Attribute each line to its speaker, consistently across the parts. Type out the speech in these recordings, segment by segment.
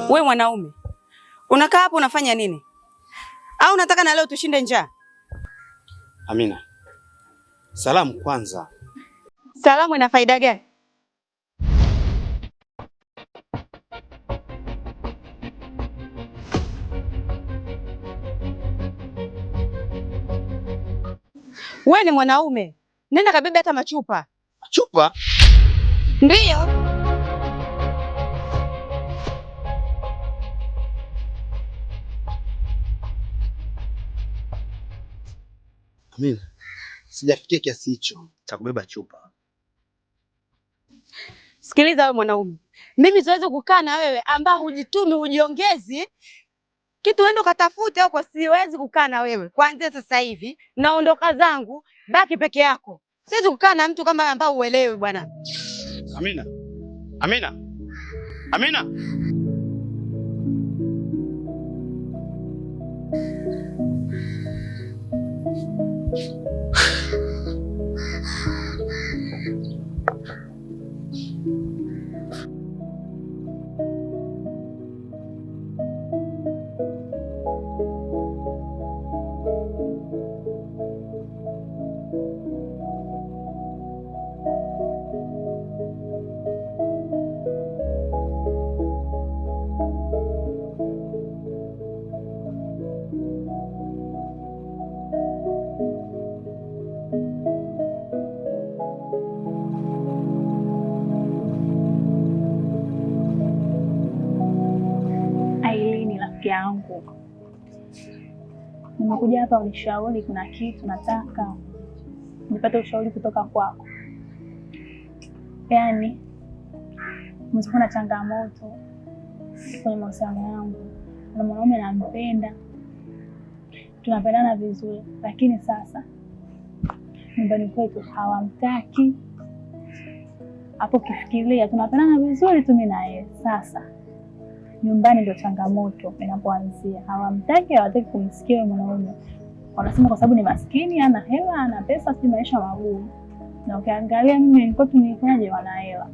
Speaker 1: We mwanaume, unakaa hapo unafanya nini? Au unataka na leo tushinde njaa?
Speaker 2: Amina, salamu kwanza.
Speaker 1: Salamu ina faida gani? We ni mwanaume, nenda kabebe hata machupa.
Speaker 2: Machupa?
Speaker 1: Ndiyo.
Speaker 2: Amina, sijafikia kiasi hicho cha kubeba chupa.
Speaker 1: Sikiliza wewe mwanaume, mimi siwezi kukaa na wewe ambao hujitumi, hujiongezi kitu, uende ukatafute huko. Siwezi kukaa na wewe. Kuanzia sasa hivi naondoka zangu, baki peke yako. Siwezi kukaa na mtu kama ambao uelewi bwana.
Speaker 2: Amina. Amina. Amina.
Speaker 3: Yangu. Nimekuja hapa unishauri, kuna kitu nataka nipate ushauri kutoka kwako. Yaani mziko na changamoto kwenye mahusiano yangu na mwanaume nampenda, tunapendana vizuri, lakini sasa nyumbani kwetu hawamtaki. Hapo kifikiria tunapendana vizuri tu mimi na yeye, sasa nyumbani ndio changamoto inapoanzia. Hawamtaki, hawataki kumsikia mwanaume. Wanasema kwa sababu ni maskini, ana hela, ana pesa, si maisha magumu. Na ukiangalia mimi nilikuwa tunifanyaje, wana hela.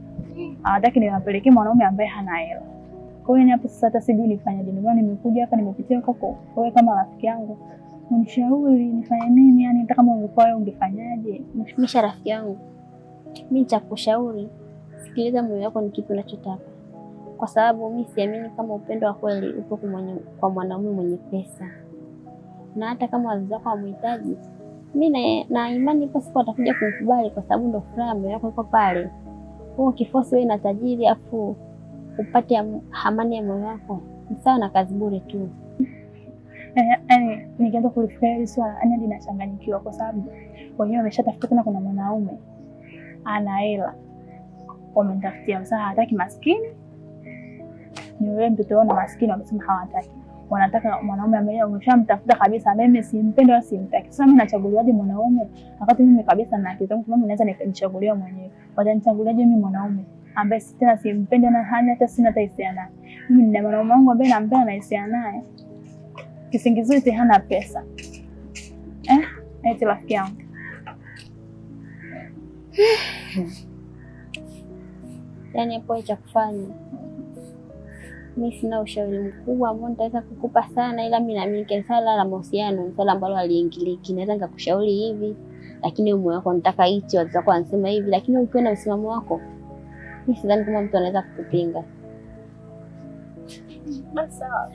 Speaker 3: Hawataki niwapelekee mwanaume ambaye hana hela. Kwa hiyo hapo sasa hata sijui nifanyaje. Ndio nimekuja hapa, nimepitia huko. Wewe kama rafiki yangu, unishauri nifanye nini? Yaani hata kama ungekuwa wewe ungefanyaje?
Speaker 4: Misha rafiki yangu, mimi nitakushauri, sikiliza moyo wako ni kipi unachotaka. Kwa sababu mimi siamini kama upendo wa kweli upo kwa mwanaume mwenye pesa. Na hata kama wazazi wako wamhitaji, mimi na imani ipo siku atakuja kukubali, kwa sababu ndio furaha moyo wako iko pale. Wewe ukiforce wewe na tajiri afu upate amani ya moyo wako, ni sawa na kazi bure tu.
Speaker 3: Nikianza kulifikiria hili swala, hadi ninachanganyikiwa kwa sababu wenyewe wameshatafuta tena, kuna mwanaume ana hela. Wamemtafutia msaa, hataki maskini. Ni wewe mtoto wao na maskini wamesema hawataki. Wanataka mwanaume ambaye umeshamtafuta kabisa, mimi simpendi wala simtaki. Sasa mimi nachaguliwaje mwanaume wakati mimi kabisa na kitu changu naweza nikajichagulia mwenyewe? Watanichaguliaje mimi mwanaume ambaye tena simpendi na hata sina hisia naye? Mimi nina mwanaume wangu ambaye nampenda na hisia naye. Kisingizio eti hana pesa. Eti rafiki yangu.
Speaker 4: Yaani hapo cha kufanya, mimi sina ushauri mkubwa ambao nitaweza kukupa sana, ila mimi naamini swala la mahusiano ni swala ambalo aliingiliki. Naweza nikakushauri hivi, lakini moyo wako unataka hichi, wazazi wako wanasema hivi, lakini ukiwa na msimamo wako, mimi sidhani kama mtu anaweza kukupinga.
Speaker 3: Basi sawa.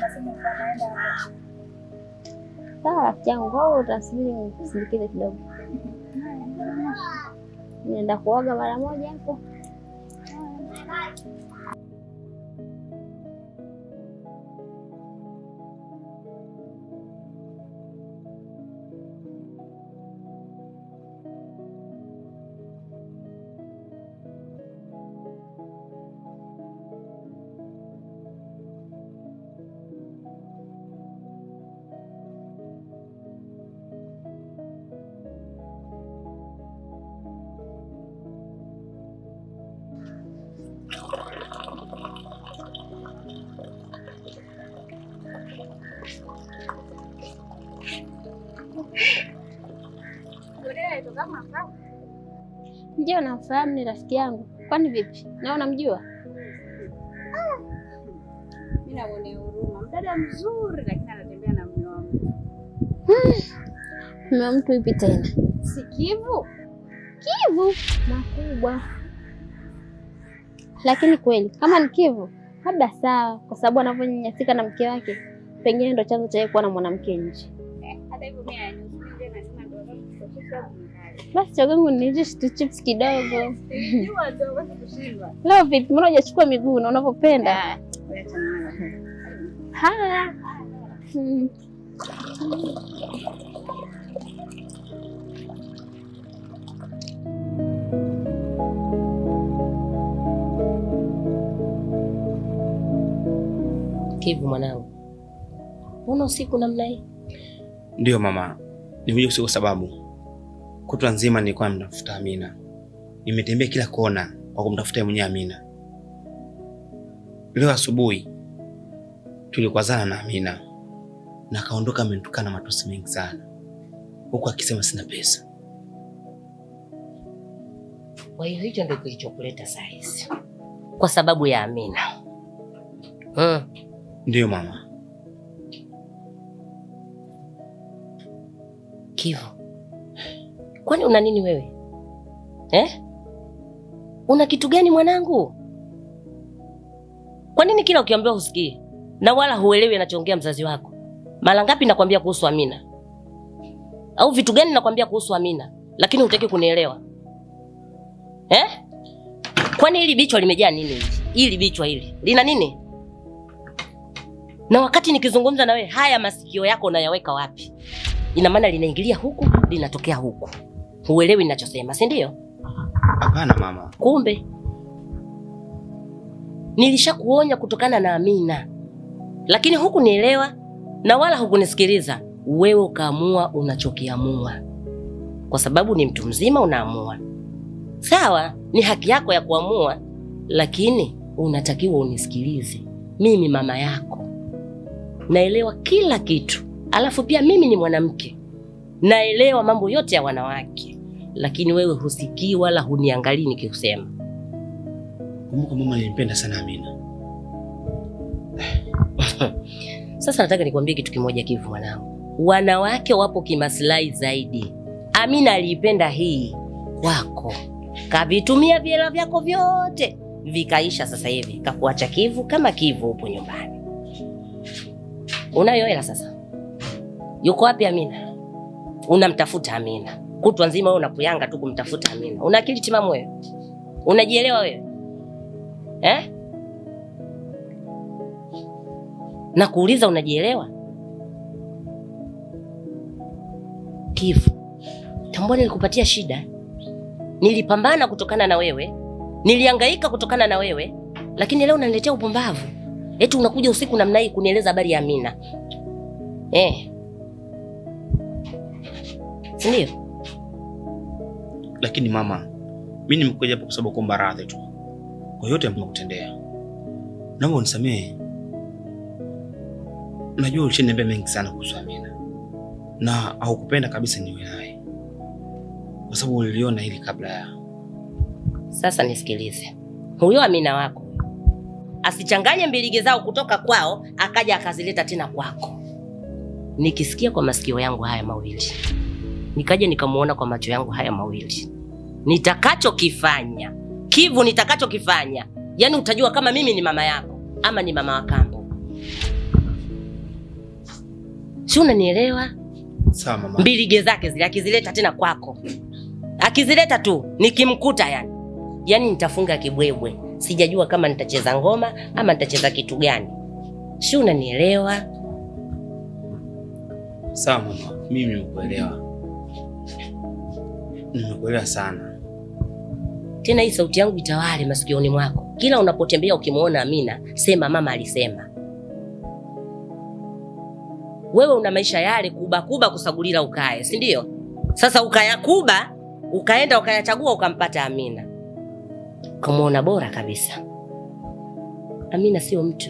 Speaker 3: Nasema naenda hapo.
Speaker 4: Sawa rafiki yangu, wewe utasubiri nisindikize kidogo. Nienda kuoga mara moja hapo. Ndio namfahamu, ni rafiki yangu. Kwani vipi? Na unamjua?
Speaker 5: namuonea huruma. Mdada mzuri lakini anatembea na mume wa mtu.
Speaker 4: Mume wa mtu ipi tena?
Speaker 5: Si Kivu?
Speaker 4: Kivu makubwa. Lakini kweli kama ni Kivu, labda sawa, kwa sababu anavyonyanyasika na mke wake, pengine ndo chanzo cha yeye kuwa na mwanamke nje.
Speaker 5: Hata hivyo mimi ananiambia na nina ndo
Speaker 4: basi chogangu nije chips kidogo.
Speaker 5: Jua ndo basi kushindwa.
Speaker 4: Leo vipi? Mbona hujachukua miguu na unavyopenda? Haya.
Speaker 6: Kivu mwanangu, mbona usiku namna hii?
Speaker 2: Ndio mama, nimekuja usiku kwa sababu kutwa nzima nilikuwa namtafuta Amina. Nimetembea kila kona kwa kumtafuta mwenyewe Amina. Leo asubuhi tulikwazana na Amina na kaondoka amenitukana matusi mengi sana, huku akisema sina pesa.
Speaker 6: Kwa hiyo hicho ndio kilichokuleta saa hizi, kwa sababu ya Amina?
Speaker 2: Ndio mama.
Speaker 6: Kivu, kwani una nini wewe? Una kitu gani mwanangu? Kwa nini kila ukiambiwa husikii na wala huelewi anachoongea mzazi wako? Mara ngapi nakwambia kuhusu Amina? Au vitu gani nakwambia kuhusu Amina lakini hutaki kunielewa? Kwani hili bichwa limejaa nini hivi? Hili bichwa hili lina nini? Na wakati nikizungumza na wewe, haya masikio yako unayaweka wapi? Ina maana linaingilia huku, linatokea huku. Huelewi ninachosema, si ndio?
Speaker 2: Hapana mama.
Speaker 6: Kumbe nilishakuonya kutokana na Amina, lakini hukunielewa na wala hukunisikiliza. Wewe ukaamua unachokiamua, kwa sababu ni mtu mzima unaamua. Sawa, ni haki yako ya kuamua, lakini unatakiwa unisikilize. Mimi mama yako naelewa kila kitu, alafu pia mimi ni mwanamke, naelewa mambo yote ya wanawake, lakini wewe husikii wala huniangalii nikikusema.
Speaker 2: Kumbuka mama nilimpenda sana Amina.
Speaker 6: Sasa nataka nikwambie kitu kimoja Kivu mwanangu. Wanawake wapo kimaslahi zaidi. Amina aliipenda hii kwako, kavitumia vyela vyako vyote vikaisha. Sasa hivi kakuacha Kivu kama Kivu upo nyumbani. Unayo hela sasa. Yuko wapi Amina? Unamtafuta Amina kutwa nzima, wewe unakuyanga tu kumtafuta Amina. Una akili timamu wewe? Unajielewa wewe? Na kuuliza, unajielewa? Kivu, tambua nilikupatia shida. Nilipambana kutokana na wewe, nilihangaika kutokana na wewe, lakini leo unaniletea upumbavu. Eti unakuja usiku namna hii kunieleza habari ya Amina. Sindio?
Speaker 2: Lakini mama, mimi nimekuja hapa kwa sababu kuomba radhi tu kwa yote nimekutendea. Naomba unisamehe. Najua ulishaniambia mengi sana kuhusu Amina na haukupenda kabisa niwe naye, kwa sababu uliliona hili kabla ya.
Speaker 6: Sasa nisikilize, huyo Amina wako asichanganye mbilige zao kutoka kwao akaja akazileta tena kwako. Nikisikia kwa masikio yangu haya mawili, nikaja nikamuona kwa macho yangu haya mawili, nitakachokifanya Kivu, nitakachokifanya, yani utajua kama mimi ni mama yako ama ni mama wa kambo. Si unanielewa?
Speaker 2: Sawa mama.
Speaker 6: Mbilige zake zile akizileta tena kwako, akizileta tu nikimkuta yani nitafunga kibwebwe. Sijajua kama nitacheza ngoma ama nitacheza kitu gani. Si unanielewa?
Speaker 2: Sawa mama, mimi nimekuelewa. Nimekuelewa sana.
Speaker 6: Tena hii sauti yangu itawale masikioni mwako. Kila unapotembea ukimuona Amina, sema mama alisema. Wewe una maisha yale kuba kusagulila ukae, si ndio? Sasa ukayakuba, ukaenda ukayachagua ukampata Amina. Kumuona bora kabisa. Amina sio mtu.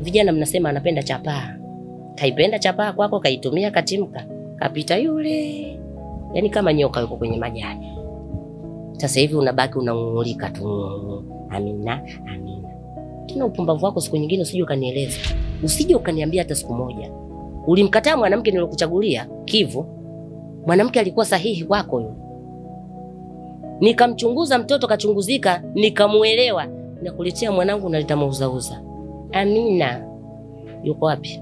Speaker 6: Vijana mnasema anapenda chapaa. Kaipenda chapaa kwako, kaitumia katimka, kapita yule. Yaani kama nyoka yuko kwenye majani. Sasa hivi unabaki unang'ulika tu. Amina, Amina. Tena upumbavu wako siku nyingine usije ukanieleza. Usije ukaniambia hata siku moja. Ulimkataa mwanamke nilokuchagulia, Kivu. Mwanamke alikuwa sahihi kwako yule. Nikamchunguza mtoto kachunguzika, nikamuelewa. Nakuletea mwanangu unaleta mauzauza. Amina. Yuko wapi?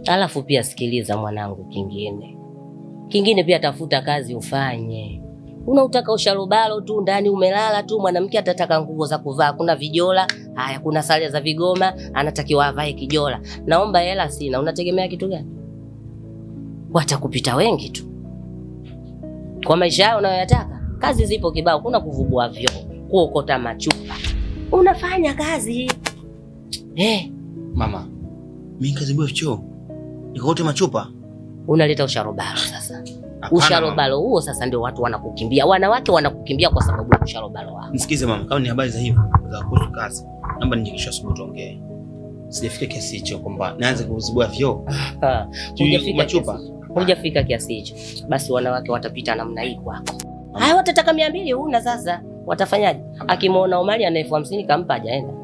Speaker 6: Alafu pia sikiliza mwanangu, kingine pia tafuta kazi ufanye. Unautaka usharubalo tu ndani umelala tu, mwanamke atataka nguo za kuvaa, kuna vijola, haya kuna sare za vigoma, anatakiwa avae kijola. Naomba hela sina, unategemea kitu gani? Watakupita wengi tu. Kwa maisha yao unayoyataka, kazi zipo kibao, kuna kuvubua vyoo, kuokota machupa. Unafanya kazi.
Speaker 2: Mama, mimi kazi bwa choo. Nikote machupa. Unaleta usharobalo sasa. Usharobalo huo sasa ndio watu wanakukimbia. Wanawake wanakukimbia kwa sababu ya usharobalo wao. Nisikize mama, kama ni habari za hivyo za kuhusu kazi, naomba nijikisha asubuhi tuongee. Sijafika kiasi hicho kwamba naanza kuzibua vyoo. Hujafika machupa. Hujafika kiasi hicho. Basi wanawake watapita namna hii kwako. Haya watataka 200 huna sasa. Watafanyaje? Akimwona Omari ana 50 kampa hajaenda.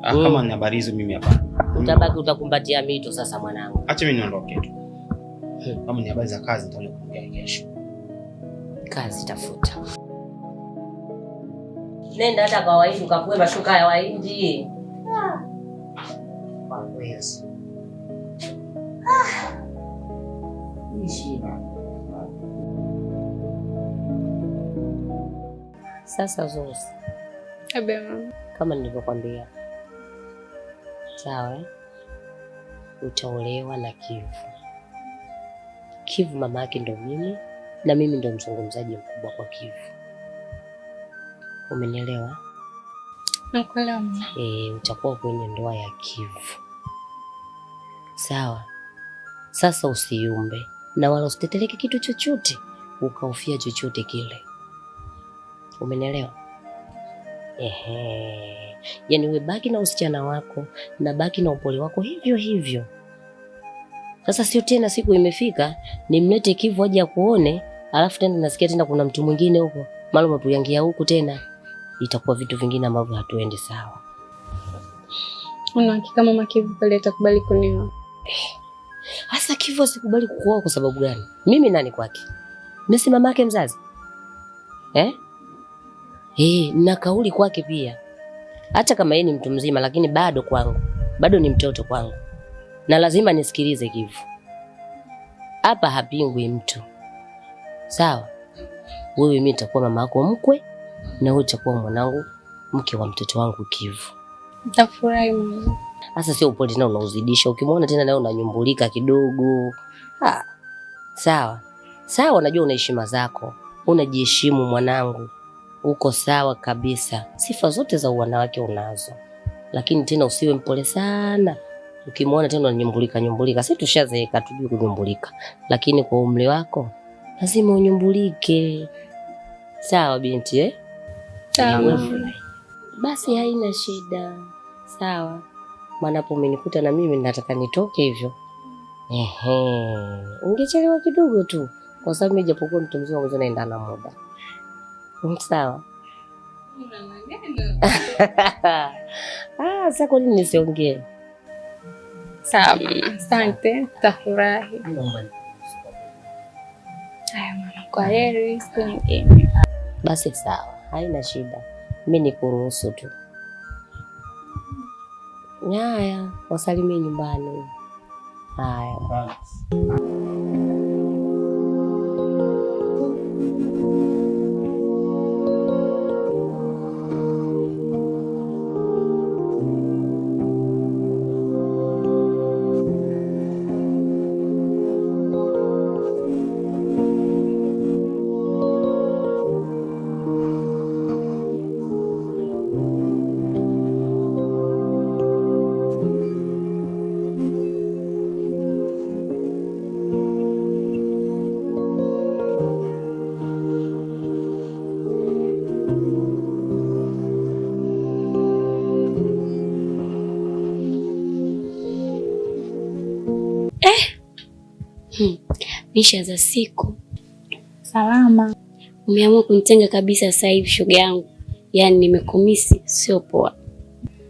Speaker 2: Kama ni habari hizo mimi hapa. Utabaki utakumbatia mito sasa mwanangu. Acha mimi niondoke tu. Kama ni habari za kazi nitakuja kuongea kesho. Kazi tafuta. Nenda hata kwa Wahindi ukavue mashuka ya Wahindi. Kwa kweli. Sasa Zosi.
Speaker 3: Mama.
Speaker 6: Kama nilivyokuambia. Sawa? Utaolewa na Kivu. Kivu mama yake ndo mimi na mimi ndo mzungumzaji mkubwa kwa Kivu. Umenielewa?
Speaker 3: Nakuelewa mama.
Speaker 6: Utakuwa kwenye ndoa ya Kivu. Sawa? Sasa usiumbe na wala usiteteleke kitu chochote, ukaufia chochote kile. Umenielewa? Yaani we baki na usichana wako na baki na upole wako hivyo hivyo. Sasa sio tena siku imefika nimlete Kivu aje akuone, alafu tena nasikia tena kuna mtu mwingine huko, mara umetuyangia huku tena. Itakuwa vitu vingine ambavyo hatuendi sawa.
Speaker 3: Una hakika mama Kivu pale atakubali kunioa?
Speaker 6: Hasa Kivu asikubali kukuoa kwa sababu gani? Mimi nani kwake? Mimi si mama yake mzazi? Na kauli kwake pia. Hata kama yeye ni mtu mzima lakini bado kwangu. Bado ni mtoto kwangu. Na lazima nisikilize Kivu. Hapa hapingwi mtu. Sawa? Wewe mimi nitakuwa mama yako mkwe na wewe utakuwa mwanangu mke wa mtoto wangu Kivu.
Speaker 3: Nitafurahi mama.
Speaker 6: Sasa sio upole tena unauzidisha. Ukimwona tena nawe unanyumbulika kidogo. Sawa. Sawa, najua una heshima zako. Unajiheshimu mwanangu. Uko sawa kabisa. Sifa zote za wanawake unazo. Lakini tena usiwe mpole sana. Ukimwona tena unanyumbulika. Sisi tushazeeka tujue kunyumbulika. Lakini kwa umri wako lazima unyumbulike. Sawa binti
Speaker 3: Sawa.
Speaker 6: Basi haina shida. Sawa. Maana hapo umenikuta na mimi nataka nitoke hivyo. Ungechelewa kidogo tu. Kwa sababu mimi japokuwa mtu mzima mwanzo naenda na muda. Sawa. Sasa kwa nini nisiongee?
Speaker 3: Sawa mama. Asante. Tafurahi. Haya mama, kwa heri siku nyingine.
Speaker 6: Basi sawa. Haina shida. Mimi nikuruhusu tu. Haya, wasalimie nyumbani. Haya.
Speaker 4: Misha za siku
Speaker 3: salama.
Speaker 4: Umeamua kunitenga kabisa sasa hivi shoga yangu. Yaani nimekumisi sio poa.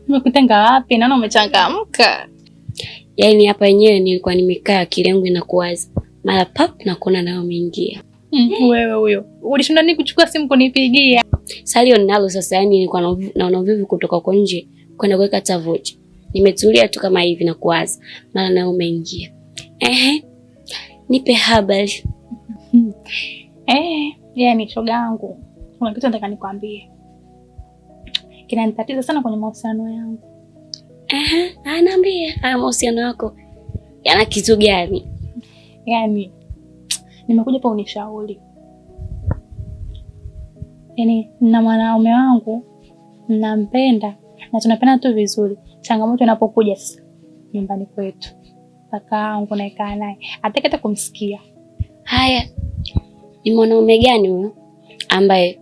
Speaker 3: Nimekutenga wapi? Naona umechangamka.
Speaker 4: Yaani hapa yenyewe nilikuwa nimekaa akili yangu inakuwaza. Mara pap na kuona nao umeingia.
Speaker 3: Wewe huyo. Ulishinda nini kuchukua simu kunipigia?
Speaker 4: Salio ninalo sasa, yani nilikuwa naona uvivu kutoka huko nje kwenda kuweka tavoji. Nimetulia tu kama hivi na kuwaza. Mara nao umeingia. Nipe habari.
Speaker 3: Yani shoga yangu. Kuna kitu nataka nikwambie. Kinanitatiza sana kwenye mahusiano yangu.
Speaker 4: Niambie, haya mahusiano yako yana kitu gani?
Speaker 3: Yani nimekuja hapa unishauri. Yani na mwanaume wangu nampenda na tunapenda tu vizuri. Changamoto inapokuja sasa nyumbani kwetu. Kaka yangu naekaa naye. Hataki hata kumsikia.
Speaker 4: Haya. Ni mwanaume gani huyo ambaye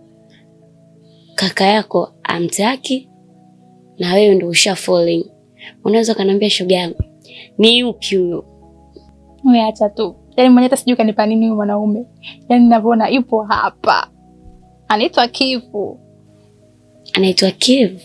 Speaker 4: kaka yako amtaki na wewe ndio usha falling? Unaweza kaniambia shoga yangu ni yupi huyo?
Speaker 3: Wewe acha tu. Yaani mwenye hata sijui kanipa nini huyo mwanaume. Yaani ninavyoona yupo hapa. Anaitwa Kivu.
Speaker 4: Anaitwa Kivu?